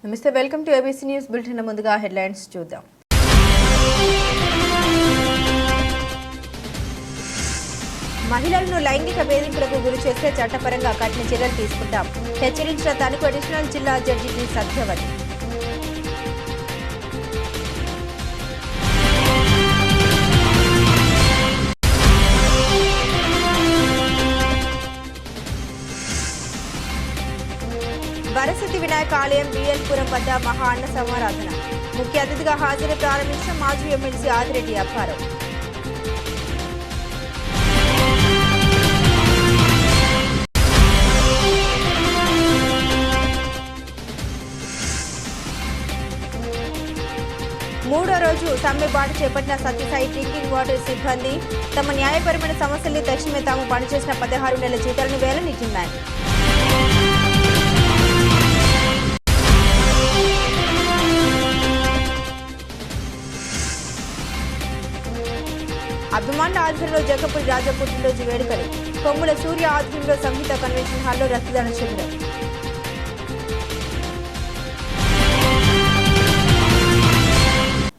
నమస్తే, welcome to ABC news bulletin. ముందుగా headlines చూద్దాం. మహిళలను లైంగిక వేధింపులకు గురి చేస్తే చట్టపరంగా కఠిన చర్యలు తీసుకుంటాం. హెచ్చరించిన తణుకు అడిషనల్ జిల్లా జడ్జి జి సత్యవతి. వరసిద్ధి వినాయక ఆలయం బిఎల్పురం వద్ద మహా అన్న సమారాధన. ముఖ్య అతిథిగా హాజరై ప్రారంభించిన మాజీ ఎమ్మెల్సీ ఆదిరెడ్డి అప్పారావు. మూడో రోజు సమ్మె బాట చేపట్టిన సత్యసాయి డ్రింకింగ్ వాటర్ సిబ్బంది. తమ న్యాయపరమైన సమస్యల్ని తక్షణమే తాము పనిచేసిన 16 నెలల జీతాలను వేలని డిమాండ్. అభిమానుల ఆధ్వర్యంలో జగపూడి రాజా పుట్టినరోజు వేడుకలు. కొమ్ముల సూర్య ఆధ్వర్యంలో సంగీత కన్వెన్షన్ హాల్లో రక్తదాన శిబిరం.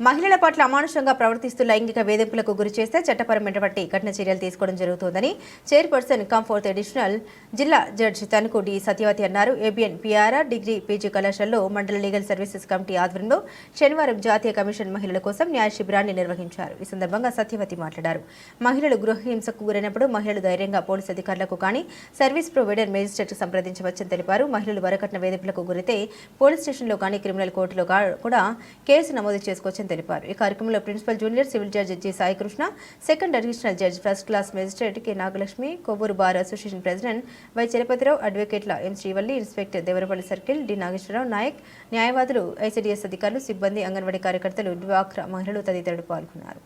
మహిళల పట్ల అమానుషంగా ప్రవర్తిస్తూ లైంగిక వేధింపులకు గురి చేస్తే చట్టపరమైనటువంటి కఠిన చర్యలు తీసుకోవడం జరుగుతోందని చైర్పర్సన్ కమ్ 4th అడిషనల్ జిల్లా జడ్జి తణుకు డి సత్యవతి అన్నారు. ఏబిఎన్ పిఆర్ఆర్ డిగ్రీ పీజీ కళాశాలలో మండల లీగల్ సర్వీసెస్ కమిటీ ఆధ్వర్యంలో శనివారం జాతీయ కమిషన్ మహిళల కోసం న్యాయ శిబిరాన్ని నిర్వహించారు. ఈ సందర్భంగా సత్యవతి మాట్లాడారు. మహిళలు గృహహింసకు గురైనప్పుడు మహిళలు ధైర్యంగా పోలీసు అధికారులకు కానీ సర్వీస్ ప్రొవైడర్ మేజిస్ట్రేట్ సంప్రదించవచ్చని తెలిపారు. మహిళలు వరకట్న వేధింపులకు గురైతే పోలీస్ స్టేషన్లో కానీ క్రిమినల్ కోర్టులో కూడా కేసు నమోదు చేసుకోవచ్చని తెలిపారు. ఈ కార్యక్రమంలో principal junior civil judge G Saikrishna, second additional judge first class magistrate K Nagalakshmi, Kovvur bar association president Y Chalapathirao, అడ్వకేట్ల M Srivalli, inspector Devarapalli circle D Nageswararao Naik, న్యాయవాదులు, ఐసిడిఎస్ అధికారులు, సిబ్బంది, అంగన్వాడీ కార్యకర్తలు, డ్వాక్రా మహిళలు తదితరులు పాల్గొన్నారు.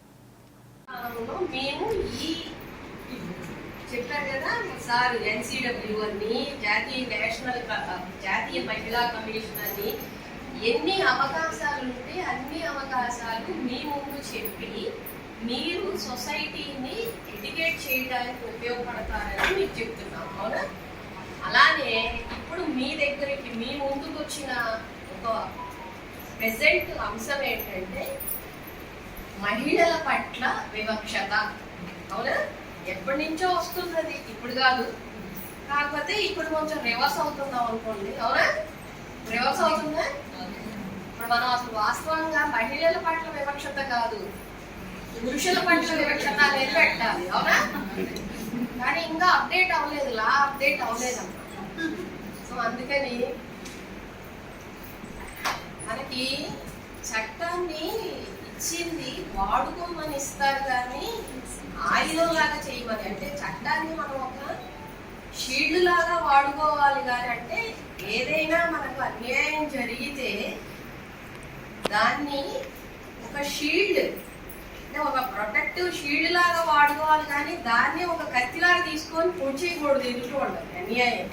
ఎన్ని అవకాశాలు ఉంటే అన్ని అవకాశాలు మీ ముందు చెప్పి మీరు సొసైటీని ఎడ్యుకేట్ చేయడానికి ఉపయోగపడతారని మీకు చెప్తున్నాం. అవునా? అలానే ఇప్పుడు మీ దగ్గరికి మీ ముందుకు వచ్చిన ఒక ప్రెజెంట్ అంశం ఏంటంటే మహిళల పట్ల వివక్షత. అవునా? ఎప్పటి నుంచో వస్తున్నది, ఇప్పుడు కాదు. కాకపోతే ఇప్పుడు కొంచెం రివర్స్ అవుతున్నాం అనుకోండి. అవునా? రివర్స్ అవుతుందా? ఇప్పుడు మనం అసలు వాస్తవంగా మహిళల పట్ల వివక్షత కాదు, పురుషుల పట్ల వివక్షత అనేది పెట్టాలి. అవునా? కానీ ఇంకా అప్డేట్ అవ్వలేదు, లా అప్డేట్ అవ్వలేదు అన్నమాట. సో అందుకని మనకి చట్టాన్ని ఇచ్చింది వాడుకోమని ఇస్తారు కానీ ఆయుధంలాగా చేయమని. అంటే చట్టాన్ని మనం ఒక షీల్డ్ లాగా వాడుకోవాలి. కానీ అంటే ఏదైనా మనకు అన్యాయం జరిగితే దాన్ని ఒక షీల్డ్, అంటే ఒక ప్రొటెక్టివ్ షీల్డ్ లాగా వాడుకోవాలి. కానీ దాన్ని ఒక కత్తిలాగా తీసుకొని పొడిచేయకూడదు ఎదుటి వాళ్ళకి అన్యాయం.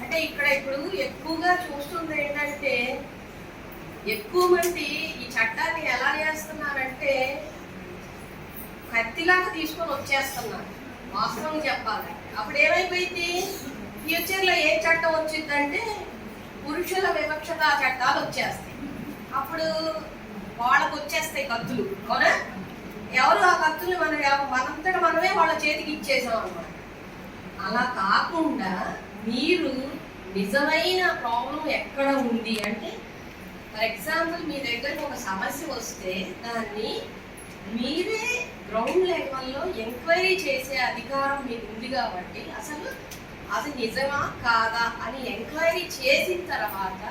అంటే ఇక్కడ ఇప్పుడు ఎక్కువగా చూస్తుంది ఏంటంటే ఎక్కువ మంది ఈ చట్టాన్ని ఎలా చేస్తున్నారంటే కత్తిలాగా తీసుకొని వచ్చేస్తున్నారు. వాస్తవంగా చెప్పాలంటే అప్పుడు ఏమైపోయింది, ఫ్యూచర్లో ఏ చట్టం వచ్చిందంటే పురుషుల వివక్షత చట్టాలు వచ్చేస్తాయి. అప్పుడు వాళ్ళకు వచ్చేస్తాయి కత్తులు. అవునా? ఎవరు ఆ కత్తులు మనంతట మనమే వాళ్ళ చేతికి ఇచ్చేసాం అన్నమాట. అలా కాకుండా మీరు నిజమైన ప్రాబ్లం ఎక్కడ ఉంది అంటే, ఫర్ ఎగ్జాంపుల్ మీ దగ్గరకు ఒక సమస్య వస్తే దాన్ని మీరే గ్రౌండ్ లెవెల్లో ఎంక్వైరీ చేసే అధికారం మీకు ఉంది. కాబట్టి అసలు అది నిజమా కాదా అని ఎంక్వైరీ చేసిన తర్వాత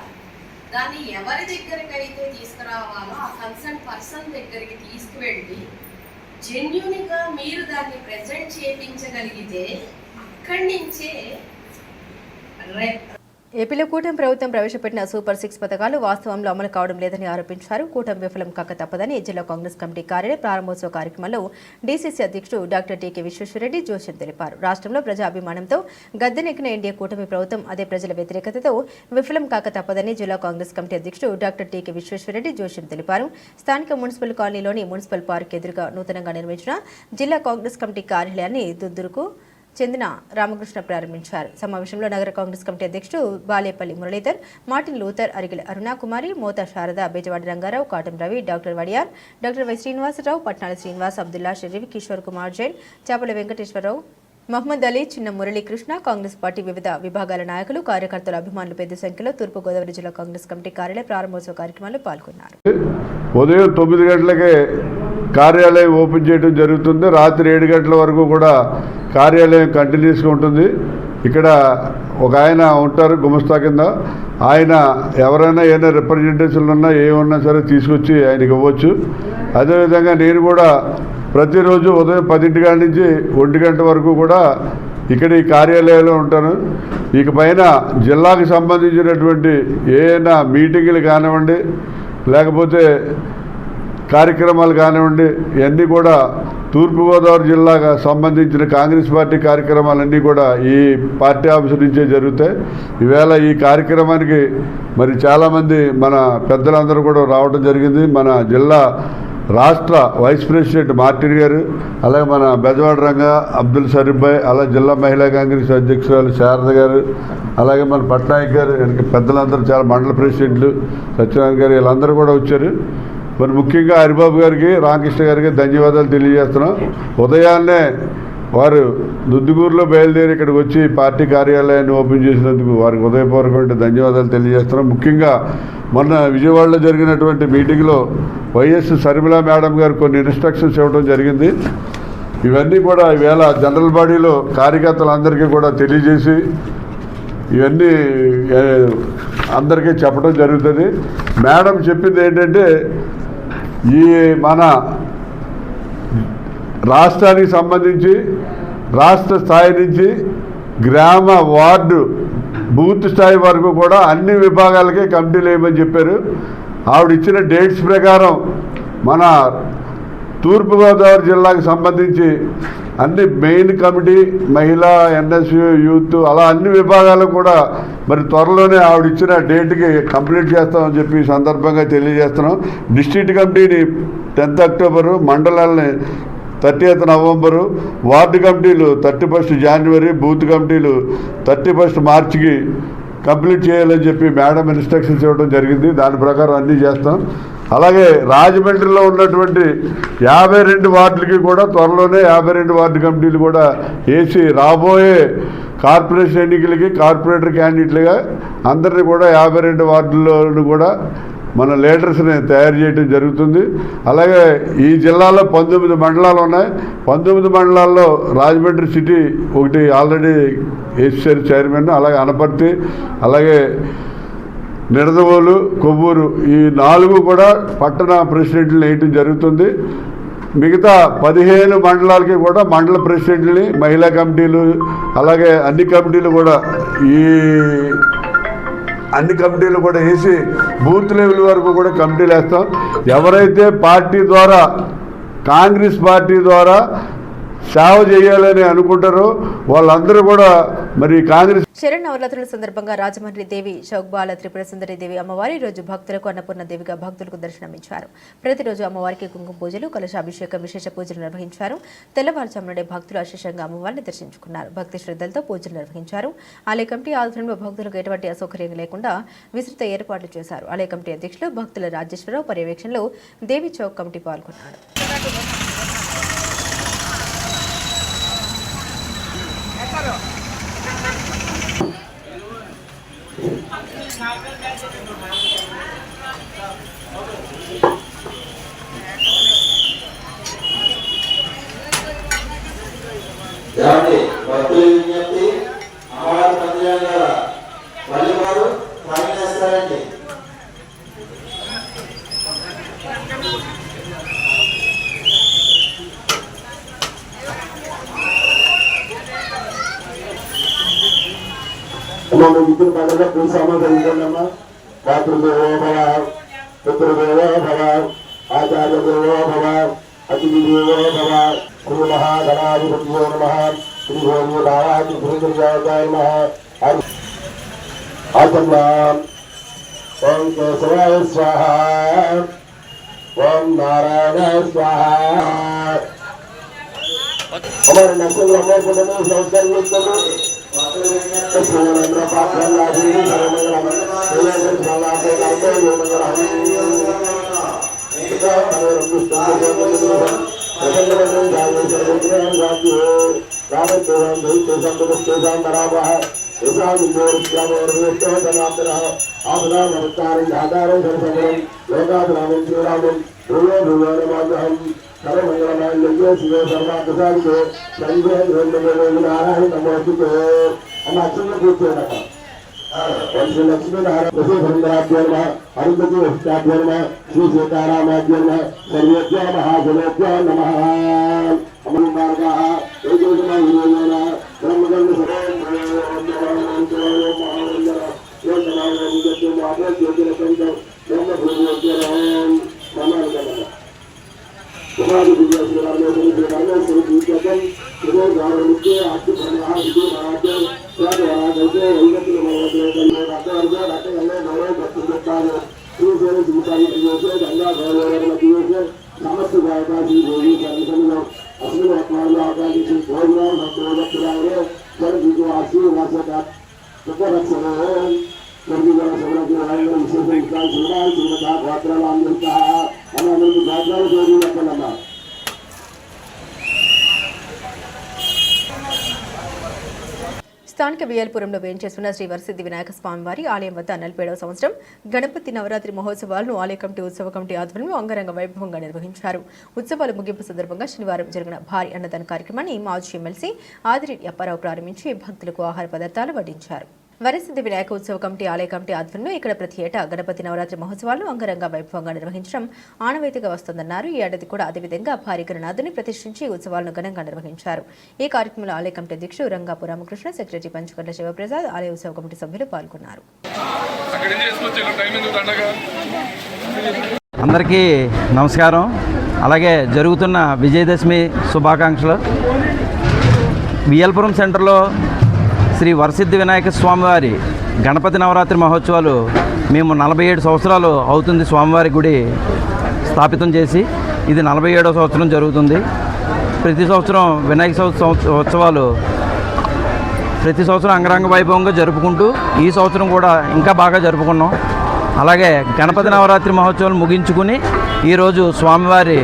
దాన్ని ఎవరి దగ్గరికి అయితే తీసుకురావాలో ఆ కన్సర్న్ పర్సన్ దగ్గరికి తీసుకువెళ్ళి జెన్యూన్గా మీరు దాన్ని ప్రెజెంట్ చేయించగలిగితే అక్కడి నుంచే ఏపీలో కూటమి ప్రభుత్వం ప్రవేశపెట్టిన సూపర్ 6 పథకాలు వాస్తవంలో అమలు కావడం లేదని ఆరోపించారు. కూటమి విఫలం కాక తప్పదని జిల్లా కాంగ్రెస్ కమిటీ కార్యాలయ ప్రారంభోత్సవ కార్యక్రమంలో డీసీసీ అధ్యక్షుడు డాక్టర్ టీకే విశ్వేశ్వరరెడ్డి జోషి తెలిపారు. రాష్ట్రంలో ప్రజాభిమానంతో గద్దెనెక్కిన ఎన్డీఏ కూటమి ప్రభుత్వం అదే ప్రజల వ్యతిరేకతతో విఫలం కాక తప్పదని జిల్లా కాంగ్రెస్ కమిటీ అధ్యక్షుడు డాక్టర్ టీకే విశ్వేశ్వరరెడ్డి జోషి తెలిపారు. స్థానిక మున్సిపల్ కాలనీలోని మున్సిపల్ పార్క్ ఎదురుగా నూతనంగా నిర్మించిన జిల్లా కాంగ్రెస్ కమిటీ కార్యాలయాన్ని దుద్దురుకు చెందిన రామకృష్ణ ప్రారంభించారు. సమావేశంలో నగర కాంగ్రెస్ కమిటీ అధ్యక్షుడు Balepalli Muralidhar, Martin Luther, Arigila Arunakumari, Mota Sarada, Bejawadi Rangarao, Katam Ravi, doctor Wadiyar, doctor Y Srinivasarao, Patnala Srinivas, Abdullah Sharif, Kishore Kumar Jain, Chapala Venkateswararao, Mohammed Ali, చిన్న మురళీకృష్ణ, కాంగ్రెస్ పార్టీ వివిధ విభాగాల నాయకులు, కార్యకర్తలు, అభిమానులు పెద్ద సంఖ్యలో తూర్పుగోదావరి జిల్లా కాంగ్రెస్ కమిటీ కార్యాలయ ప్రారంభోత్సవ కార్యక్రమాల్లో పాల్గొన్నారు. ఉదయం 9 గంటలకే కార్యాలయం ఓపెన్ చేయడం జరుగుతుంది. రాత్రి 7 గంటల వరకు కూడా కార్యాలయం కంటిన్యూస్గా ఉంటుంది. ఇక్కడ ఒక ఆయన ఉంటారు గుమస్తా కింద. ఆయన ఎవరైనా ఏమైనా రిప్రజెంటేషన్లు ఉన్నా ఏమన్నా సరే తీసుకొచ్చి ఆయనకి ఇవ్వచ్చు. అదేవిధంగా నేను కూడా ప్రతిరోజు ఉదయం 10 గంటల నుంచి 1 గంట వరకు కూడా ఇక్కడ ఈ కార్యాలయంలో ఉంటాను. ఇక పైన జిల్లాకు సంబంధించినటువంటి ఏదైనా మీటింగులు కానివ్వండి, లేకపోతే కార్యక్రమాలు కానివ్వండి, ఇవన్నీ కూడా తూర్పుగోదావరి జిల్లాకు సంబంధించిన కాంగ్రెస్ పార్టీ కార్యక్రమాలన్నీ కూడా ఈ పార్టీ ఆఫీసు నుంచే జరుగుతాయి. ఈవేళ ఈ కార్యక్రమానికి మరి చాలామంది మన పెద్దలందరూ కూడా రావడం జరిగింది. మన జిల్లా రాష్ట్ర వైస్ ప్రెసిడెంట్ మార్టిన్ గారు, అలాగే మన బెజవాడ రంగ అబ్దుల్ షరీఫ్ భాయ్, అలాగే జిల్లా మహిళా కాంగ్రెస్ అధ్యక్షురాలు శారద గారు, అలాగే మన పట్నాయక్ గారు, పెద్దలందరూ చాలా మండల ప్రెసిడెంట్లు సత్యనారాయణ గారు, వీళ్ళందరూ కూడా వచ్చారు. మరి ముఖ్యంగా హరిబాబు గారికి, రామకృష్ణ గారికి ధన్యవాదాలు తెలియజేస్తున్నాం. ఉదయాన్నే వారు దుద్దుగూరులో బయలుదేరి ఇక్కడికి వచ్చి పార్టీ కార్యాలయాన్ని ఓపెన్ చేసినందుకు వారికి ఉదయపూర్వకమైన ధన్యవాదాలు తెలియజేస్తున్నాం. ముఖ్యంగా మొన్న విజయవాడలో జరిగినటువంటి మీటింగ్లో వైఎస్ షర్మిల మేడం గారు కొన్ని ఇన్స్ట్రక్షన్స్ ఇవ్వడం జరిగింది. ఇవన్నీ కూడా ఈవేళ జనరల్ బాడీలో కార్యకర్తలందరికీ కూడా తెలియజేసి ఇవన్నీ అందరికీ చెప్పడం జరుగుతుంది. మేడం చెప్పింది ఏంటంటే, ఈ మన రాష్ట్రానికి సంబంధించి రాష్ట్ర స్థాయి నుంచి గ్రామ వార్డు బూత్ స్థాయి వరకు కూడా అన్ని విభాగాలకే కమిటీలు వేయమని చెప్పారు. ఆవిడ ఇచ్చిన డేట్స్ ప్రకారం మన తూర్పుగోదావరి జిల్లాకు సంబంధించి అన్ని మెయిన్ కమిటీ, మహిళా, ఎన్ఎస్యు, యూత్, అలా అన్ని విభాగాలు కూడా మరి త్వరలోనే ఆవిడ ఇచ్చిన డేట్కి కంప్లీట్ చేస్తామని చెప్పి ఈ సందర్భంగా తెలియజేస్తున్నాం. డిస్ట్రిక్ట్ కమిటీని 10th October, మండలాలని 30th November, ward కమిటీలు 31st జనవరి, బూత్ కమిటీలు 31st మార్చికి కంప్లీట్ చేయాలని చెప్పి మేడం ఇన్స్ట్రక్షన్స్ ఇవ్వడం జరిగింది. దాని ప్రకారం అన్నీ చేస్తాం. అలాగే రాజమండ్రిలో ఉన్నటువంటి 52 వార్డులకి కూడా త్వరలోనే 52 వార్డు కమిటీలు కూడా వేసి రాబోయే కార్పొరేషన్ ఎన్నికలకి కార్పొరేటర్ క్యాండిడేట్లుగా అందరినీ కూడా 52 వార్డులను కూడా మన లీడర్స్ని తయారు చేయడం జరుగుతుంది. అలాగే ఈ జిల్లాలో 19 మండలాలు ఉన్నాయి. 19 మండలాల్లో రాజమండ్రి సిటీ ఒకటి ఆల్రెడీ వేసారు చైర్మన్, అలాగే అనపర్తి, అలాగే నిడదవోలు, కొవ్వూరు, ఈ 4 కూడా పట్టణ ప్రెసిడెంట్లు వేయటం జరుగుతుంది. మిగతా 15 మండలాలకి కూడా మండల ప్రెసిడెంట్ని, మహిళా కమిటీలు, అలాగే అన్ని కమిటీలు కూడా అన్ని కమిటీలు కూడా వేసి బూత్ లెవెల్ వరకు కూడా కమిటీలు వేస్తాం. ఎవరైతే పార్టీ ద్వారా, కాంగ్రెస్ పార్టీ ద్వారా సేవ చేయాలని అనుకుంటారో వాళ్ళందరూ కూడా మరి కాంగ్రెస్ శరన్నవరాత్రుల సందర్భంగా రాజమండ్రి దేవి చౌక్బాల త్రిపుర సుందరి దేవి అమ్మవారి రోజు భక్తులకు అన్నపూర్ణ దేవిగా భక్తులకు దర్శనమిచ్చారు. ప్రతిరోజు అమ్మవారికి కుంకుమ పూజలు, కలశాభిషేకం, విశేష పూజలు నిర్వహించారు. తెల్లవారుజామునే భక్తులు అశేషంగా అమ్మవారిని దర్శించుకున్నారు. భక్తి శ్రద్ధలతో పూజలు నిర్వహించారు. ఆలయ కమిటీ ఆధ్వర్యంలో భక్తులకు ఎటువంటి అసౌకర్యం లేకుండా విస్తృత ఏర్పాట్లు చేశారు. ఆలయ కమిటీ అధ్యక్షులు భక్తుల రాజేశ్వరరావు పర్యవేక్షణలో దేవి చౌక్ కమిటీ పాల్గొన్నారు. విద్యుత్ పండుగ పూసామా జరుగుతుందమ్మా. మాతృదేవో భవ, పితృదేవో భవ, ఆచార్యదేవో భవ, అతిథిదేవో భవ. శ్రీ మహాగణాధిపతియో నమః. శ్రీ హోమి భావాది శ్రీజాయ నమః. ఆచమ్యాం. ఓం కేశవాయ స్వాహ. ఓం నారాయణ స్వాహ. हमारे नक्सल हमारे को संस्कार श्री सीतारामाभ्यो नमः सर्वेभ्यो महाजनेभ्यो नमः స్థానిక వియల్పురంలో వేంచేస్తున్న శ్రీ వరసిద్ధి వినాయక స్వామివారి ఆలయం వద్ద 47వ సంవత్సరం గణపతి నవరాత్రి మహోత్సవాలను ఆలయ కమిటీ ఉత్సవ కమిటీ ఆధ్వర్యంలో అంగరంగ వైభవంగా నిర్వహించారు. ఉత్సవాల ముగింపు సందర్భంగా శనివారం జరిగిన భారీ అన్నదాన కార్యక్రమాన్ని మాజీ ఎమ్మెల్సీ ఆదిరెడ్డి అప్పారావు ప్రారంభించి భక్తులకు ఆహార పదార్థాలు వడ్డించారు. వరసిద్ధి వినాయక ఉత్సవ కమిటీ ఆలయ కమిటీ ఆధ్వర్యంలో ఇక్కడ ప్రతి ఏటా గణపతి నవరాత్రి మహోత్సవాలను అంగరంగ వైభవంగా నిర్వహించడం ఆనవాయితీగా వస్తుందన్నారు. ఈ ఏడాది కూడా అదేవిధంగా భారీ గణనాథుని ప్రతిష్ఠించి ఉత్సవాలను ఘనంగా నిర్వహించారు. ఈ కార్యక్రమంలో ఆలయ కమిటీ అధ్యక్షుడు రంగాపు రామకృష్ణ, సెక్రటరీ పంచగడ్డ శివప్రసాద్, ఆలయ ఉత్సవ కమిటీ సభ్యులు పాల్గొన్నారు. అందరికీ నమస్కారం. అలాగే జరుగుతున్న విజయదశమి శుభాకాంక్షలు. వియల్పురం సెంటర్లో శ్రీ వరసిద్ధి వినాయక స్వామివారి గణపతి నవరాత్రి మహోత్సవాలు మేము 47 సంవత్సరాలు అవుతుంది స్వామివారి గుడి స్థాపితం చేసి. ఇది 47వ సంవత్సరం జరుగుతుంది. ప్రతి సంవత్సరం వినాయక చవితి ఉత్సవాలు ప్రతి సంవత్సరం అంగరంగ వైభవంగా జరుపుకుంటూ ఈ సంవత్సరం కూడా ఇంకా బాగా జరుపుకున్నాం. అలాగే గణపతి నవరాత్రి మహోత్సవాలు ముగించుకుని ఈరోజు స్వామివారి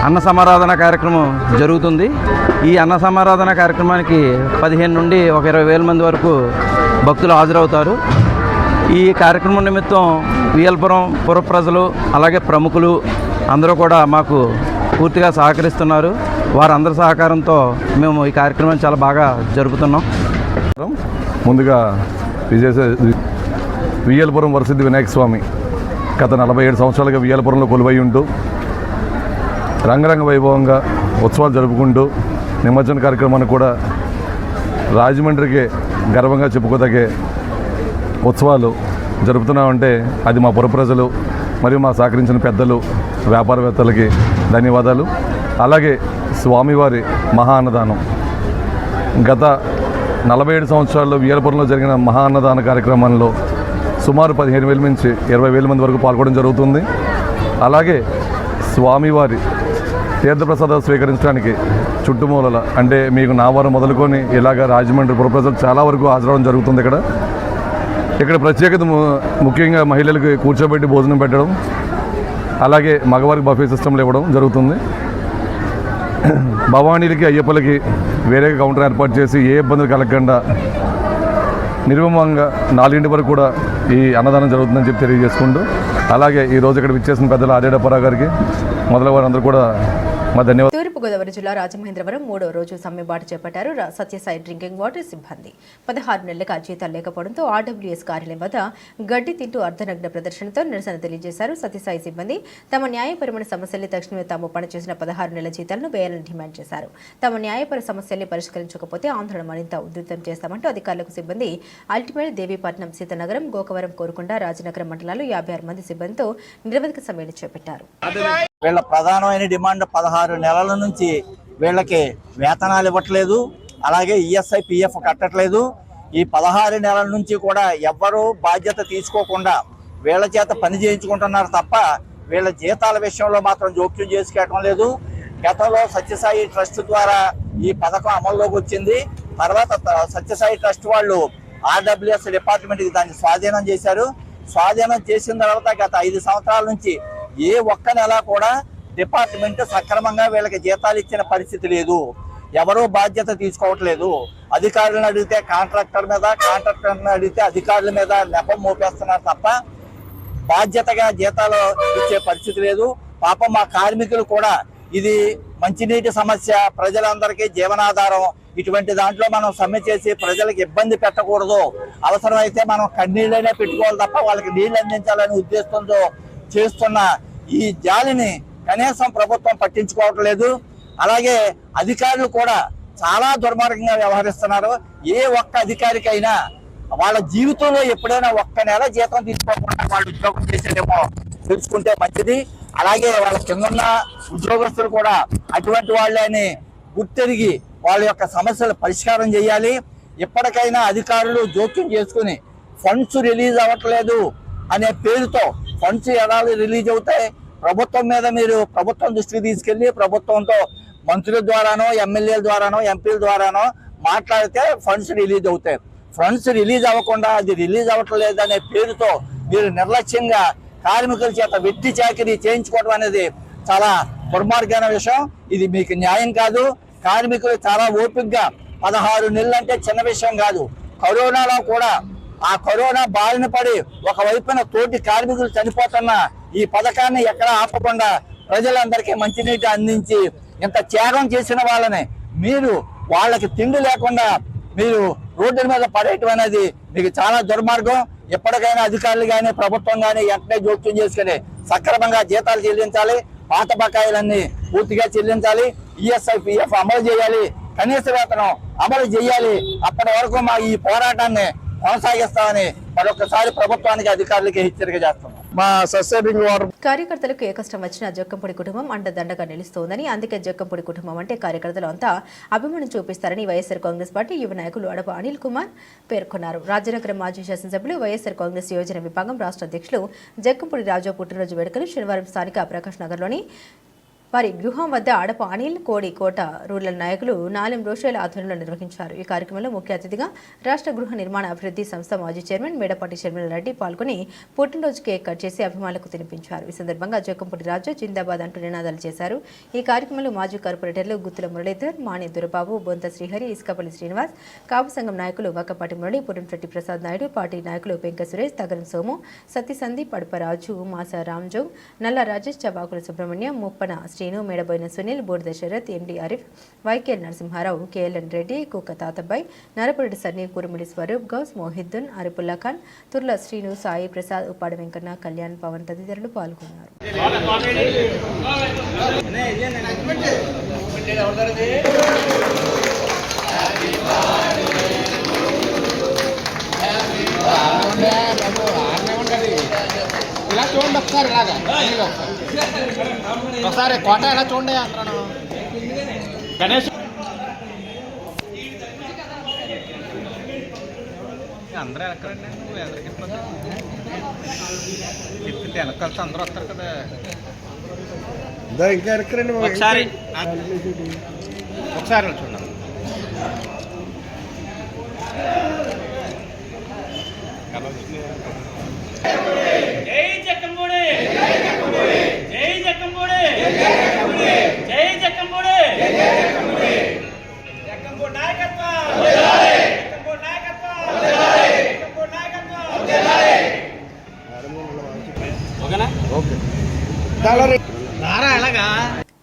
అన్న సమారాధన కార్యక్రమం జరుగుతుంది. ఈ అన్న సమారాధన కార్యక్రమానికి 15 నుండి ఒక 20,000 మంది వరకు భక్తులు హాజరవుతారు. ఈ కార్యక్రమం నిమిత్తం వియల్పురం పుర ప్రజలు అలాగే ప్రముఖులు అందరూ కూడా మాకు పూర్తిగా సహకరిస్తున్నారు. వారందరి సహకారంతో మేము ఈ కార్యక్రమాన్ని చాలా బాగా జరుపుతున్నాం. ముందుగా వియల్పురం వరసిద్ధి వినాయక స్వామి గత 47 సంవత్సరాలుగా వియల్పురంలో కొలువై ఉంటూ రంగరంగ వైభవంగా ఉత్సవాలు జరుపుకుంటూ నిమజ్జన కార్యక్రమాన్ని కూడా రాజమండ్రికి గర్వంగా చెప్పుకోదగే ఉత్సవాలు జరుపుతున్నామంటే అది మా పుర ప్రజలు మరియు మా సహకరించిన పెద్దలు వ్యాపారవేత్తలకి ధన్యవాదాలు. అలాగే స్వామివారి మహా అన్నదానం గత 47 సంవత్సరాల్లో వియల్పురంలో జరిగిన మహా అన్నదాన కార్యక్రమంలో సుమారు 15,000 నుంచి 20,000 మంది వరకు పాల్గొనడం జరుగుతుంది. అలాగే స్వామివారి తీర్థప్రసాదాలు స్వీకరించడానికి చుట్టుమూలల అంటే మీకు నావారం మొదలుకొని ఇలాగ రాజమండ్రి పుర ప్రజలు చాలా వరకు హాజరవడం జరుగుతుంది. ఇక్కడ ప్రత్యేకత ముఖ్యంగా మహిళలకు కూర్చోబెట్టి భోజనం పెట్టడం, అలాగే మగవారికి బఫే సిస్టంలు ఇవ్వడం జరుగుతుంది. భవానీలకి అయ్యప్పలకి వేరే కౌంటర్ ఏర్పాటు చేసి ఏ ఇబ్బందులు కలగకుండా నిర్విమంగా 4 వరకు కూడా ఈ అన్నదానం జరుగుతుందని చెప్పి తెలియజేసుకుంటూ, అలాగే ఈరోజు ఇక్కడ విచ్చేసిన పెద్దలు ఆదిరెడ్డి అప్పారావు గారికి మొదలైన వారందరూ కూడా మా ధన్యవాదాలు. తూర్పుగోదావరి జిల్లా రాజమహేంద్రవరం 3వ రోజు సమ్మెబాటు చేపట్టారు సత్యసాయి డ్రింకింగ్ వాటర్ సిబ్బంది. 16 నెలలుగా జీతాలు లేకపోవడంతో ఆర్డబ్ల్యూఎస్ కార్యాలయం వద్ద గడ్డి తింటూ అర్ధనగ్న ప్రదర్శనతో నిరసన తెలియజేశారు. సత్యసాయి సిబ్బంది తమ న్యాయపరమైన సమస్యల్ని తక్షణమే తాము పనిచేసిన 16 నెలల జీతాలను వేయాలని డిమాండ్ చేశారు. తమ న్యాయపర సమస్యల్ని పరిష్కరించకపోతే ఆందోళన మరింత ఉధృతం చేస్తామంటూ అధికారులకు సిబ్బంది అల్టిమేట్, దేవీపట్నం, సీతనగరం, గోకవరం, కోరుకొండ, రాజనగరం మండలాలు 56 మంది సిబ్బందితో నిరవధిక సమ్మెను చేపట్టారు. వీళ్ళ ప్రధానమైన డిమాండ్ 16 నెలల నుంచి వీళ్ళకి వేతనాలు ఇవ్వట్లేదు, అలాగే ఈఎస్ఐ పిఎఫ్ కట్టట్లేదు. ఈ 16 నెలల నుంచి కూడా ఎవ్వరూ బాధ్యత తీసుకోకుండా వీళ్ళ చేత పని చేయించుకుంటున్నారు తప్ప వీళ్ళ జీతాల విషయంలో మాత్రం జోక్యం చేసుకోవటం లేదు. గతంలో సత్యసాయి ట్రస్ట్ ద్వారా ఈ పథకం అమల్లోకి వచ్చింది. తర్వాత సత్యసాయి ట్రస్ట్ వాళ్ళు ఆర్డబ్ల్యూఎస్ డిపార్ట్మెంట్కి దాన్ని స్వాధీనం చేశారు. స్వాధీనం చేసిన తర్వాత గత 5 సంవత్సరాల నుంచి ఏ ఒక్క నెల కూడా డిపార్ట్మెంట్ సక్రమంగా వీళ్ళకి జీతాలు ఇచ్చిన పరిస్థితి లేదు. ఎవరూ బాధ్యత తీసుకోవట్లేదు. అధికారులను అడిగితే కాంట్రాక్టర్ మీద, కాంట్రాక్టర్ని అడిగితే అధికారుల మీద నెపం మోపేస్తున్నారు తప్ప బాధ్యతగా జీతాలు ఇచ్చే పరిస్థితి లేదు. పాపం మా కార్మికులు కూడా ఇది మంచినీటి సమస్య, ప్రజలందరికీ జీవనాధారం. ఇటువంటి దాంట్లో మనం సమ్మె చేసి ప్రజలకు ఇబ్బంది పెట్టకూడదు. అవసరమైతే మనం కన్నీళ్ళనే పెట్టుకోవాలి తప్ప వాళ్ళకి నీళ్ళు అందించాలనే ఉద్దేశంతో చేస్తున్న ఈ జాలిని కనీసం ప్రభుత్వం పట్టించుకోవట్లేదు. అలాగే అధికారులు కూడా చాలా దుర్మార్గంగా వ్యవహరిస్తున్నారు. ఏ ఒక్క అధికారికైనా వాళ్ళ జీవితంలో ఎప్పుడైనా ఒక్క నెల జీతం తీసుకోకుండా వాళ్ళు ఉద్యోగం చేసేదేమో తెలుసుకుంటే మంచిది. అలాగే వాళ్ళ కిందన్న ఉద్యోగస్తులు కూడా అటువంటి వాళ్ళని గుర్తెరిగి వాళ్ళ యొక్క సమస్యలు పరిష్కారం చేయాలి. ఎప్పటికైనా అధికారులు జోక్యం చేసుకుని ఫండ్స్ రిలీజ్ అవ్వట్లేదు అనే పేరుతో ఫండ్స్ ఎలా రిలీజ్ అవుతాయి, ప్రభుత్వం మీద మీరు ప్రభుత్వం దృష్టికి తీసుకెళ్లి ప్రభుత్వంతో మంత్రుల ద్వారానో, ఎమ్మెల్యేల ద్వారానో, ఎంపీల ద్వారానో మాట్లాడితే ఫండ్స్ రిలీజ్ అవుతాయి. ఫండ్స్ రిలీజ్ అవ్వకుండా అది రిలీజ్ అవ్వట్లేదు అనే పేరుతో మీరు నిర్లక్ష్యంగా కార్మికుల చేత వెట్టి చాకిరీ చేయించుకోవడం అనేది చాలా దుర్మార్గమైన విషయం. ఇది మీకు న్యాయం కాదు. కార్మికులు చాలా ఓపికగా 16 నెలలు అంటే చిన్న విషయం కాదు. కరోనాలో కూడా ఆ కరోనా బారిన పడి ఒకవైపున తోటి కార్మికులు చనిపోతున్న ఈ పథకాన్ని ఎక్కడా ఆపకుండా ప్రజలందరికీ మంచినీటి అందించి ఇంత త్యాగం చేసిన వాళ్ళని మీరు వాళ్ళకి తిండి లేకుండా మీరు రోడ్డుల మీద పడేయటం అనేది మీకు చాలా దుర్మార్గం. ఎప్పటికైనా అధికారులు కానీ ప్రభుత్వం కానీ వెంటనే జోక్యం చేసుకుని సక్రమంగా జీతాలు చెల్లించాలి. పాత బకాయిలన్నీ పూర్తిగా చెల్లించాలి. ఈఎస్ఐ పిఎఫ్ అమలు చేయాలి. కనీస వేతనం అమలు చేయాలి. అప్పటి వరకు మా ఈ పోరాటాన్ని కొనసాగిస్తామని మరొకసారి ప్రభుత్వానికి, అధికారులకి హెచ్చరిక చేస్తున్నాం. మా సబ్సిడింగ్ వాటర్ కార్యకర్తలకు ఏ కష్టం వచ్చినా జక్కంపూడి కుటుంబం అండదండగా నిలుస్తోందని, అందుకే జక్కంపూడి కుటుంబం అంటే కార్యకర్తలు అంతా అభిమానం చూపిస్తారని వైఎస్ఆర్ కాంగ్రెస్ పార్టీ యువ నాయకులు అడప అనిల్ కుమార్ పేర్కొన్నారు. రాజనగరం మాజీ శాసనసభ్యులు, వైఎస్ఆర్ కాంగ్రెస్ యోజన విభాగం రాష్ట్ర అధ్యక్షులు జక్కంపూడి రాజు పుట్టినరోజు వేడుకలు శనివారం స్థానిక ప్రకాష్ నగర్లోని వారి గృహం వద్ద అడప అనిల్ కోట రూరల్ నాయకులు నాలెం రోషేల ఆధ్వర్యంలో నిర్వహించారు. ఈ కార్యక్రమంలో ముఖ్య అతిథిగా రాష్ట్ర గృహ నిర్మాణ అభివృద్ధి సంస్థ మాజీ చైర్మన్ మేడపాటి శర్మిల రెడ్డి పాల్గొని పుట్టినరోజు కేక్ కట్ చేసి అభిమానులకు తినిపించారు. ఈ సందర్భంగా జక్కంపూడి రాజు జిందాబాద్ అంటూ నినాదాలు చేశారు. ఈ కార్యక్రమంలో మాజీ కార్పొరేటర్లు గుత్తుల మురళీధర్, మాణి దురబాబు, బొంత శ్రీహరి, ఇసుకపల్లి శ్రీనివాస్, కాపు సంఘం నాయకులు వక్కపాటి మురళి, పురంశెట్టి ప్రసాద్ నాయుడు, పార్టీ నాయకులు పెంక సురేష్, తగరం సోము, సత్యసంధి, పడపరాజు, మాసా రామ్జోగ్, నల్ల రాజేష్, చబాకుల సుబ్రహ్మణ్యం, ముప్పన శ్రీను, మేడబోయిన సునీల్, బూడిద శరత్, ఎండి ఆరిఫ్, వైకేఎల్ నరసింహారావు, కేఎల్ఎన్ రెడ్డి, కుక్క తాతబ్బాయి, నరపురెడ్డి సన్నీ, కురుమిడి స్వరూప్, గౌస్, మోహిద్దీన్, అరిపుల్లా ఖాన్, తుర్ల శ్రీను, సాయి ప్రసాద్, ఉప్పాడ వెంకన్న, కళ్యాణ్, పవన్ తదితరులు పాల్గొన్నారు. ఇలా చూడండి ఒకసారి, ఇలాగా ఒకసారి కోట ఎలా చూడండి అంటాను గణేష్. అందరూ ఎక్కడండి, నువ్వు ఎదరికి తిప్పితే వెనకాల అందరూ వస్తారు కదా. ఇంకా ఎక్కడండి ఒకసారి చూడండి. జై జక్కంపూడి, జై జక్కంపూడి, జై జక్కంపూడి, జక్కంపూడి నాయకత్వం, జక్కంపూడి నాయకత్వం, జక్కంపూడి నాయకత్వం. ఓకేనా? ఓకే. నారా ఎలాగా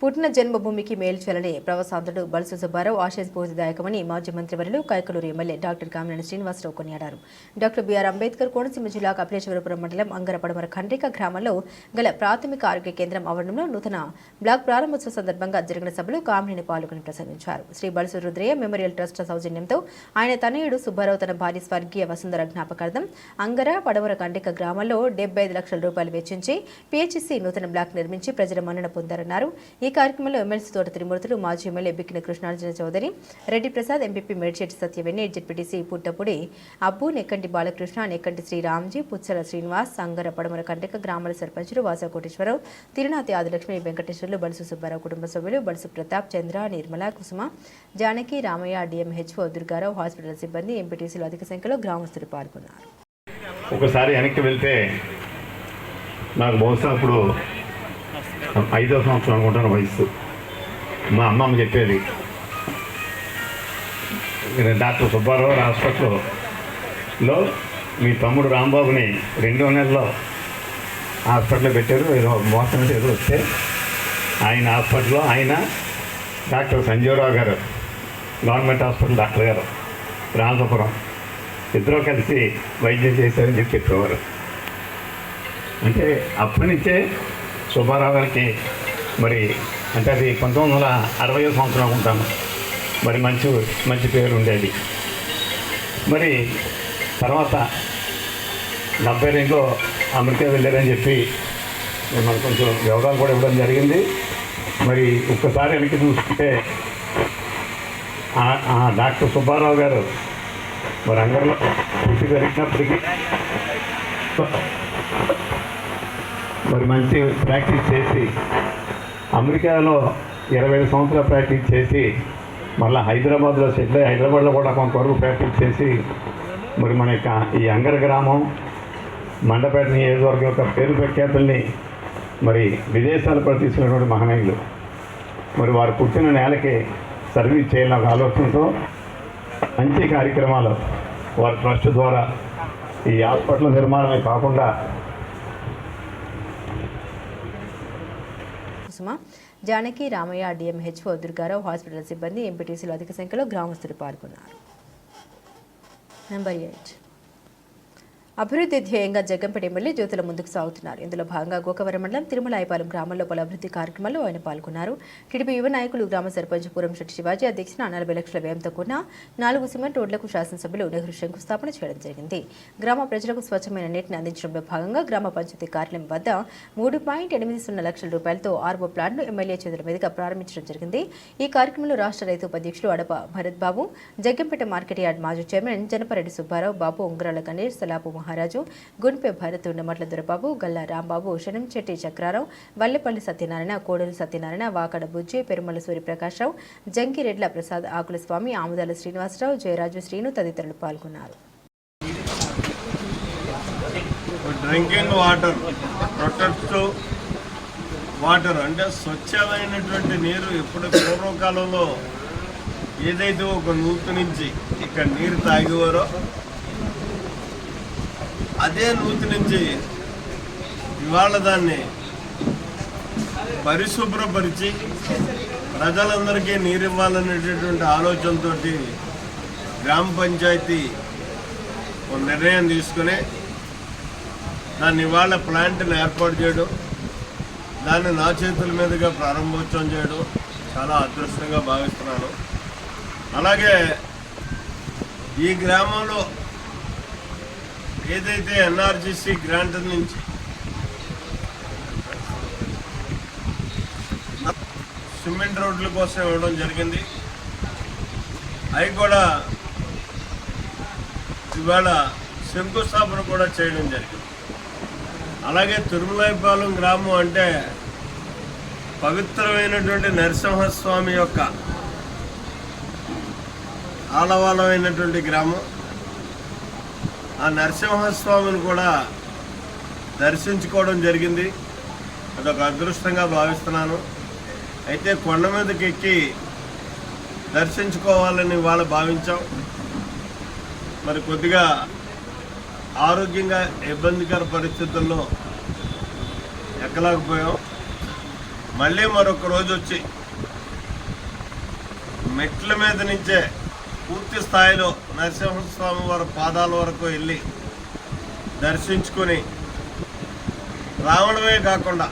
పుట్టిన జన్మభూమికి మేలు చేయాలని ప్రవాసాంధ్రుడు బల్సు సుబ్బారావు ఆశీస్ఫూర్తిదాయకమని మాజీ మంత్రివర్యులు కైకలూరు ఎమ్మెల్యే డాక్టర్ కామినేని శ్రీనివాసరావు కొనియాడారు. డాక్టర్ బిఆర్ అంబేద్కర్ కోనసీమ జిల్లా కపిలేశ్వరపురం మండలం అంగరపడమర ఖండ్రిక గ్రామంలో గల ప్రాథమిక ఆరోగ్య కేంద్రం ఆవరణంలో నూతన బ్లాక్ ప్రారంభోత్సవ సందర్భంగా జరిగిన సభలో కామినేని పాల్గొని ప్రసంగించారు. శ్రీ బల్సు రుద్రయ్య మెమోరియల్ ట్రస్ట్ సౌజన్యంతో ఆయన తనయుడు సుబ్బారావు తన భార్య స్వర్గీయ వసుంధర జ్ఞాపకార్థం అంగర పడమర ఖండ్రిక గ్రామంలో 75 లక్షల రూపాయలు వెచ్చించి పిహెచ్సి నూతన బ్లాక్ నిర్మించి ప్రజల మన్నన పొందారన్నారు. ఈ కార్యక్రమంలో ఎమ్మెల్సీ తోట త్రిమూర్తులు, మాజీ MLA Bikkina Krishnarjuna Chowdary, Reddy Prasad, MPP Medchetti Satyaveni, ZPTC Puttapudi Abbu, Nekkanti Balakrishna, Nekkanti Sriramji, Puchala Srinivas, Sangara Padamara Kantaka గ్రామాల సర్పంచులు వాసకోటేశ్వరరావు, తిరునాతి ఆదిలక్ష్మి, వెంకటేశ్వర్లు, బలుసు సుబ్బారావు కుటుంబ సభ్యులు, బలుసు ప్రతాప్, చంద్ర, నిర్మల, కుసుమ, జానకి, రామయ్య, డిఎంహెచ్ఓ దుర్గారావు, హాస్పిటల్ సిబ్బంది, ఎంపీటీసీలు అధిక సంఖ్యలో గ్రామస్తులు పాల్గొన్నారు. ఒకసారి వెనక్కి వెళ్తే నాకు బహుశా అప్పుడు 5వ సంవత్సరం అనుకుంటాను వయసు. మా అమ్మమ్మ చెప్పేది, డాక్టర్ సుబ్బారావు హాస్పిటల్లో మీ తమ్ముడు రాంబాబుని 2వ నెలలో హాస్పిటల్లో పెట్టారు, ఏదో మోసం ఏదో వస్తే ఆయన హాస్పిటల్లో ఆయన డాక్టర్ సంజీవరావు గారు, గవర్నమెంట్ హాస్పిటల్ డాక్టర్ గారు రామపురం, ఇద్దరూ కలిసి వైద్యం చేశారని చెప్పి చెప్పేవారు. అంటే అప్పటి నుంచే సుబ్బారావు గారికి మరి అంటే అది 1960వ సంవత్సరం అనుకుంటాను, మరి మంచి పేరు ఉండేది. మరి తర్వాత 72లో అమెరికా వెళ్ళారని చెప్పి మనకు కొంచెం వివరాలు కూడా ఇవ్వడం జరిగింది. మరి ఒక్కసారి వెనక్కి చూసుకుంటే డాక్టర్ సుబ్బారావు గారు మరి అందరిలో పుట్టి పెరిగినప్పటికీ మరి మంచి ప్రాక్టీస్ చేసి అమెరికాలో 25 సంవత్సరాలు ప్రాక్టీస్ చేసి మళ్ళీ హైదరాబాద్లో సెటిల్ అయ్యి హైదరాబాద్లో కూడా కొంతవరకు ప్రాక్టీస్ చేసి మరి మన యొక్క ఈ అంగర గ్రామం మండపేట నియోజకవర్గం యొక్క పేరు ప్రఖ్యాతుల్ని మరి విదేశాలు కూడా తీసుకున్నటువంటి మహనీయులు. మరి వారు పుట్టిన నేలకి సర్వీస్ చేయాలని ఒక ఆలోచనతో మంచి కార్యక్రమాలు వారి ట్రస్ట్ ద్వారా ఈ హాస్పిటల్ నిర్మాణమే కాకుండా జానకి, రామయ్య, డిఎంహెచ్ఓ దుర్గారావు, హాస్పిటల్ సిబ్బంది, ఎంపీటీసీలు అధిక సంఖ్యలో గ్రామస్తులు పాల్గొన్నారు. నెంబర్ 8 అభివృద్ధి ధ్యేయంగా జగ్గంపేట ఎమ్మెల్యే జ్యోతుల ముందుకు సాగుతున్నారు. ఇందులో భాగంగా గోకవరం మండలం తిరుమలాయపాలెం గ్రామంలో పలు అభివృద్ధి కార్యక్రమాల్లో ఆయన పాల్గొన్నారు. టీడీపీ యువ నాయకులు గ్రామ సర్పంచ్ పూరం శెట్టి శివాజీ అధ్యక్షన 40 లక్షల వ్యయంతో కూడిన 4 సిమెంట్ రోడ్లకు శాసనసభ్యులు నెహ్రూ శంకుస్థాపన చేయడం జరిగింది. గ్రామ ప్రజలకు స్వచ్ఛమైన నీటిని అందించడంలో భాగంగా గ్రామ పంచాయతీ కార్యాలయం వద్ద 3.80 లక్షల రూపాయలతో ఆర్ఓ ప్లాంట్ను ఎమ్మెల్యే చేతుల మీదుగా ప్రారంభించడం జరిగింది. ఈ కార్యక్రమంలో రాష్ట్ర రైతు ఉపాధ్యక్షులు అడప భరత్ బాబు, జగ్గంపేట మార్కెట్ యార్డ్ మాజీ చైర్మన్ జనపరెడ్డి సుబ్బారావు, బాబు ఉంగరాల గణేష్, సలాపు మహారాజు, గుంపే భరత్, ఉండమట్ల దొరబాబు, గల్లా రాంబాబు, శనం చెట్టి చక్రారావు, వల్లెపల్లి సత్యనారాయణ, కోడూరు సత్యనారాయణ, వాకడ బుజ్జి, పెరుమల సూర్యప్రకాశ్రావు, జంకిరెడ్ల ప్రసాద్, ఆకుల స్వామి, ఆముదాల శ్రీనివాసరావు, జయరాజు, శ్రీను తదితరులు పాల్గొన్నారు. డ్రింకింగ్ వాటర్, ప్రొటెక్టివ్ వాటర్ అంటే స్వచ్ఛమైనటువంటి నీరు. ఎప్పుడు పూర్వకాలంలో ఏదైతే ఒక నూతు నుంచి ఇక్కడ నీరు తాగేవారో అదే నూతి నుంచి ఇవాళ దాన్ని పరిశుభ్రపరిచి ప్రజలందరికీ నీరు ఇవ్వాలనేటటువంటి ఆలోచనతో గ్రామ పంచాయతీ ఒక నిర్ణయం తీసుకుని దాన్ని ఇవాళ ప్లాంట్ని ఏర్పాటు చేయడం, దాన్ని నా చేతుల మీదుగా ప్రారంభోత్సవం చేయడం చాలా అదృష్టంగా భావిస్తున్నాను. అలాగే ఈ గ్రామంలో ఏదైతే ఎన్ఆర్జీసీ గ్రాంట్ నుంచి సిమెంట్ రోడ్ల కోసం ఇవ్వడం జరిగింది, అవి కూడా ఇవాళ శంకుస్థాపన కూడా చేయడం జరిగింది. అలాగే తిరుమలాయపాలెం గ్రామం అంటే పవిత్రమైనటువంటి నరసింహస్వామి యొక్క ఆలవాలమైనటువంటి గ్రామం. ఆ నరసింహస్వామిని కూడా దర్శించుకోవడం జరిగింది, అదొక అదృష్టంగా భావిస్తున్నాను. అయితే కొండ మీదకి ఎక్కి దర్శించుకోవాలని వాళ్ళు భావించాం. మరి కొద్దిగా ఆరోగ్యంగా ఇబ్బందికర పరిస్థితుల్లో ఎక్కలేకపోయాం. మళ్ళీ మరొక రోజు వచ్చి మెట్ల మీద నుంచే పూర్తి స్థాయిలో నరసింహస్వామి వారి పాదాల వరకు వెళ్ళి దర్శించుకొని రావడమే కాకుండా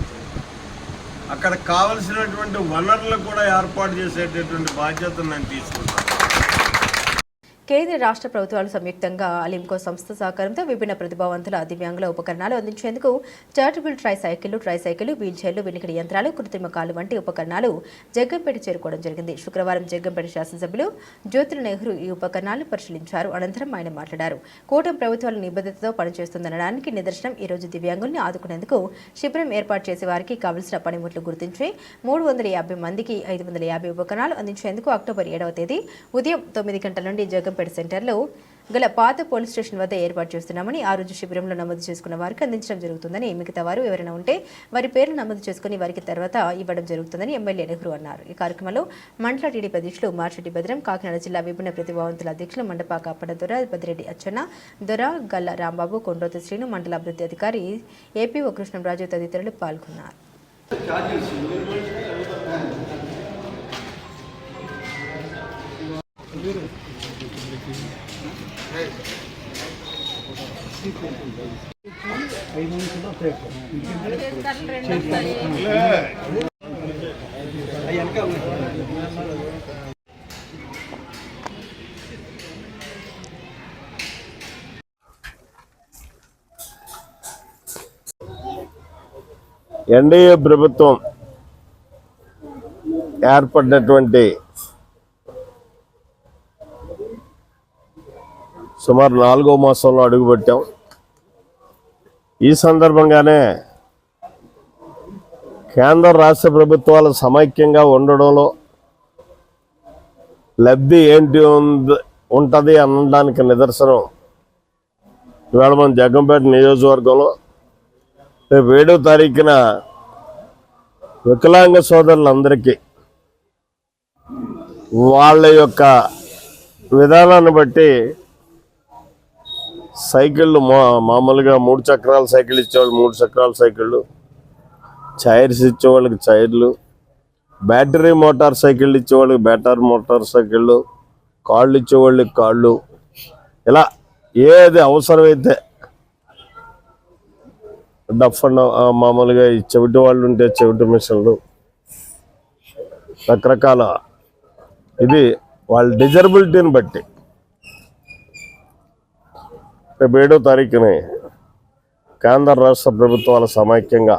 అక్కడ కావలసినటువంటి వనరులు కూడా ఏర్పాటు చేసేటటువంటి బాధ్యతను నేను తీసుకుంటాను. కేంద్ర రాష్ట్ర ప్రభుత్వాలు సంయుక్తంగా అలింకో సంస్థ సహకారంతో విభిన్న ప్రతిభావంతుల దివ్యాంగుల ఉపకరణాలు అందించేందుకు చారిటబుల్ ట్రైసైకిళ్లు వీల్చైర్లు వినికిడి యంత్రాలు కృత్రిమ కాలు వంటి ఉపకరణాలు జగ్గంపేట చేరుకోవడం జరిగింది. శుక్రవారం జగ్గంపేట శాసనసభ్యులు జ్యోతుల నెహ్రూ ఈ ఉపకరణాలు పరిశీలించారు. అనంతరం ఆయన మాట్లాడారు. కూటమి ప్రభుత్వాల నిబద్ధతతో పనిచేస్తుందనడానికి నిదర్శనం ఈ రోజు దివ్యాంగుల్ని ఆదుకునేందుకు శిబిరం ఏర్పాటు చేసే వారికి కావలసిన పనిముట్లు గుర్తించి 350 మందికి 550 ఉపకరణాలు అందించేందుకు అక్టోబర్ 7వ తేదీ ఉదయం 9 గంటల నుండి జగ్గంపేట సెంటర్లో గల పాత పోలీస్ స్టేషన్ వద్ద ఏర్పాటు చేస్తున్నామని, ఆ రోజు శిబిరంలో నమోదు చేసుకున్న వారికి అందించడం జరుగుతుందని, మిగతా వారు ఎవరైనా ఉంటే వారి పేర్లు నమోదు చేసుకుని వారికి తర్వాత ఇవ్వడం జరుగుతుందని ఎమ్మెల్యే నెహ్రూ అన్నారు. ఈ కార్యక్రమంలో మండల టీడీపీ అధ్యక్షులు మార్చెట్టి భద్రం, కాకినాడ జిల్లా విభిన్న ప్రతిభావంతుల అధ్యక్షులు మండపాక అప్పన దొర, బదిరెడ్డి అచ్చన్న దొర, గల్ల రాంబాబు, కొండ్రోతి శ్రీను, మండల అభివృద్ధి అధికారి ఏపీఓ కృష్ణంరాజు తదితరులు పాల్గొన్నారు. ఎన్డీఏ ప్రభుత్వం ఏర్పడినటువంటి సుమారు 4వ మాసంలో అడుగుపెట్టాం. ఈ సందర్భంగానే కేంద్ర రాష్ట్ర ప్రభుత్వాలు సమైక్యంగా ఉండడంలో లబ్ధి ఏంటి ఉంటుంది అనడానికి నిదర్శనం ఇవాళ మన జగ్గంపేట నియోజకవర్గంలో రేపు 7వ తారీఖున వికలాంగ సోదరులందరికీ వాళ్ళ యొక్క విధానాన్ని బట్టి సైకిళ్ళు మామూలుగా 3 చక్రాల సైకిల్ ఇచ్చేవాళ్ళు 3 చక్రాల సైకిళ్ళు, చైర్స్ ఇచ్చేవాళ్ళకి చైర్లు, బ్యాటరీ మోటార్ సైకిళ్ళు ఇచ్చేవాళ్ళకి బ్యాటరీ మోటార్ సైకిళ్ళు, కాళ్ళు ఇచ్చేవాళ్ళకి కాళ్ళు, ఇలా ఏది అవసరమైతే డఫ్ అండ్ మామూలుగా చెవిటి వాళ్ళు ఉంటే చెవిటి మిషన్లు, రకరకాల ఇది వాళ్ళ డిజరబిలిటీని బట్టి రేపు 7వ తారీఖుని కేంద్ర రాష్ట్ర ప్రభుత్వాల సమైక్యంగా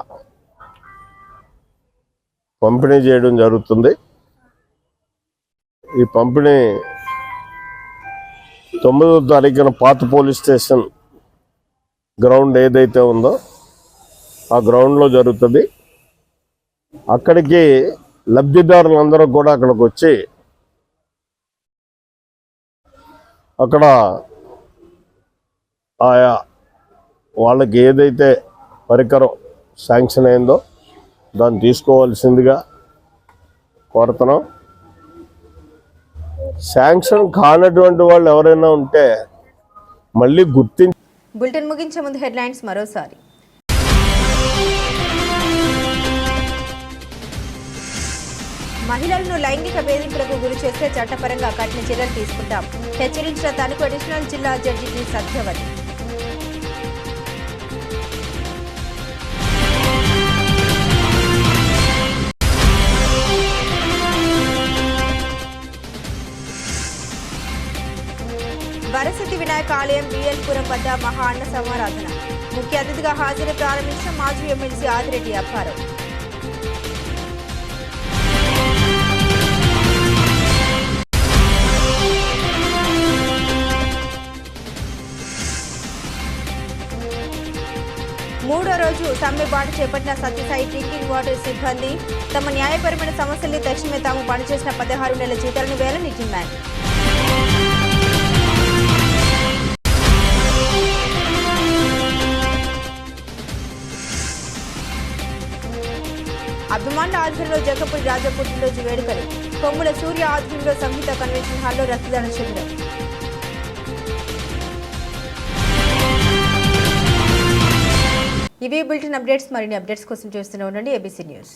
పంపిణీ చేయడం జరుగుతుంది. ఈ పంపిణీ 9వ తారీఖున పాత పోలీస్ స్టేషన్ గ్రౌండ్ ఏదైతే ఉందో ఆ గ్రౌండ్లో జరుగుతుంది. అక్కడికి లబ్ధిదారులందరూ కూడా అక్కడికి వచ్చి అక్కడ ఆయా వాళ్ళకి ఏదైతే పరికరం శాంక్షన్ అయిందో దాన్ని తీసుకోవాల్సిందిగా కోరుతున్నాం. శాంక్షన్ కానటువంటి వాళ్ళు ఎవరైనా ఉంటే మళ్ళీ గుర్తించి. బులెటిన్ ముగించే ముందు హెడ్లైన్స్ మరోసారి. మహిళలను లైంగిక వేధింపులకు గురి చేస్తే చట్టపరంగా కఠిన చర్యలు తీసుకుంటాం, హెచ్చరించిన తణుకు అడిషనల్ జిల్లా జడ్జి టి సత్యవతి. వరసిద్ధి వినాయక ఆలయం బిఎల్పురం వద్ద మహా అన్న సమారాధన, ముఖ్య అతిథిగా హాజరు ప్రారంభించిన మాజీ ఎమ్మెల్సీ ఆదిరెడ్డి అప్పారావు. మూడో రోజు సమ్మెబాటు చేపట్టిన సత్యసాయి డ్రింకింగ్ వాటర్ సిబ్బంది తమ న్యాయపరమైన సమస్యల్ని తక్షణమే తాము పనిచేసిన 16 నెలల జీతాలను వేయాలని డిమాండ్. అభిమానుల ఆధ్వర్యంలో జగ్గంపూడి రాజా పుట్టినరోజు వేడుకలు, కొమ్ముల సూర్య ఆధ్వర్యంలో సంహిత కన్వెన్షన్ హాల్లో రక్తదాన శిబిరం. ఇవి బులెటిన్ అప్డేట్స్. మరిన్ని అప్డేట్స్ కోసం చూస్తూనే ఉండండి ఏబీసీ న్యూస్.